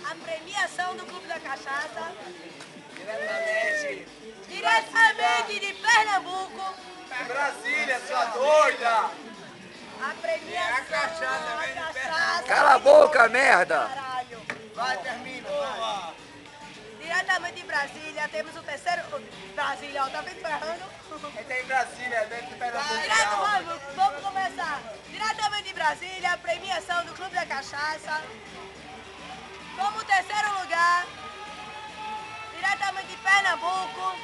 a premiação do Clube da Cachaça. Diretamente de Pernambuco. Brasília, sua doida! A premiação. A cachaça vem de cachaça. Cala a boca, merda! Caralho. Vai, termina, vai. Diretamente de Brasília, temos o terceiro. Brasília, ó, tá vendo ferrando? Ele tá em Brasília, dentro do Direto, vamos começar. Diretamente de Brasília, a premiação do Clube da Cachaça. Como terceiro lugar, diretamente de Pernambuco.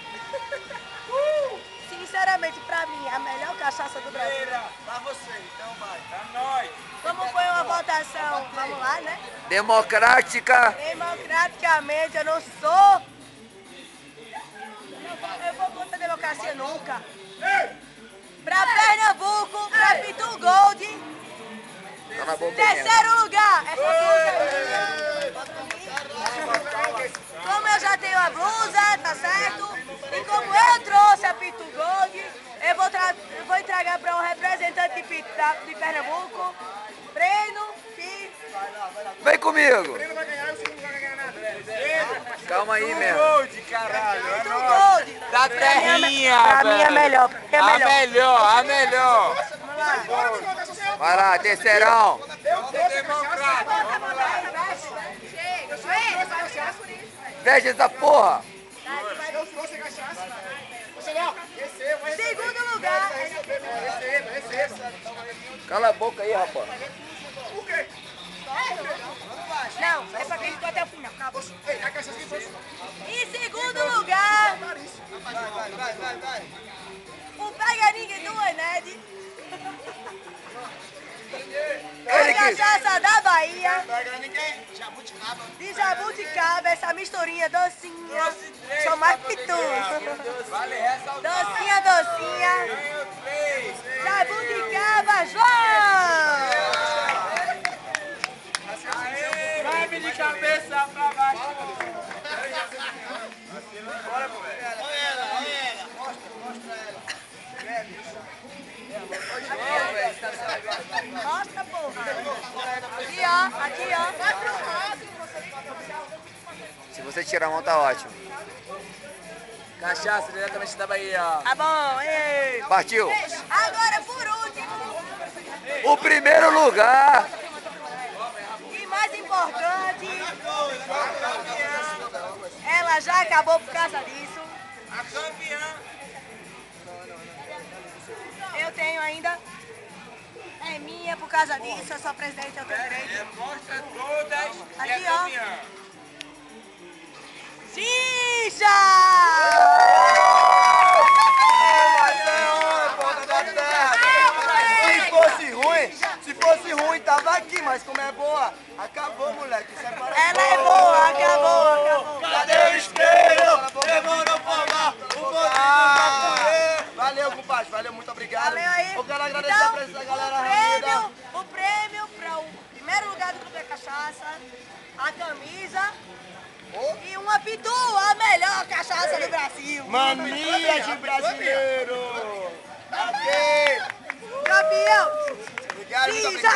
Sinceramente, pra mim, a melhor cachaça do Brasil. Pra você, então vai. Pra nós. Como foi uma votação, vamos lá, né? Democrática. Democraticamente, eu não sou. Eu vou contra a democracia nunca. Pra Pernambuco, pra Pitu Gold. Cala a boca, Terceiro lugar, essa blusa. Como eu já tenho a blusa, tá certo? E como eu trouxe a Pitu Gold, eu vou entregar para um representante de Pernambuco, Breno, que... Vem comigo. Breno vai ganhar, o segundo vai ganhar nada. Calma aí, merda. Gold, caralho. Pitu Gold. Da terrinha, Pra mim é melhor. É A melhor. melhor, a melhor. Vamos lá. Vai lá, terceirão. Veja essa porra. Eu trouxe a cachaça. Você não, receba. Segundo lugar. Receba. Cala a boca aí, rapaz. O quê? Não, é pra quem ficou até o final. Acabou. Ei, a cachaça que trouxe. Em segundo lugar, Vai. o Pega Ninguém do Ened. A Ele que... cachaça da Bahia. Pega ninguém. Jabuticaba. De jabuticaba, essa misturinha docinha. Sou mais que tu. Vale ressaltar. Docinha. Ganhou 3. Jabuticaba, João. Vai de cabeça pra baixo. Bora, pô. Olha ela. Mostra ela. Mostra, porra. Aqui, ó. Se você tirar a mão, tá ótimo. Cachaça diretamente da Bahia. Tá bom, ei. Partiu. Agora, por último, O primeiro lugar. e mais importante, ela já acabou por causa disso. A campeã. Eu tenho ainda. É minha por causa disso, eu sou presidente, eu tenho direito. Mostra todas e Aqui, a ó. campeã. Xixa! Se fosse ruim, tava aqui, mas como é boa, acabou, moleque. Ela é boa, acabou. Cadê o isqueiro? Demorou pra lá. Valeu, compadre. Valeu, muito obrigado. Valeu aí. Eu quero agradecer Então, a presença da galera reunida. o prêmio para o primeiro lugar do Clube da Cachaça, a camisa e uma pitu, a melhor cachaça do Brasil. Mania de brasileiro. Cadê? Campeão! Obrigado, muito obrigado.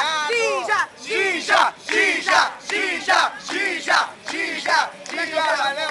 Xinja! Xinja. Valeu.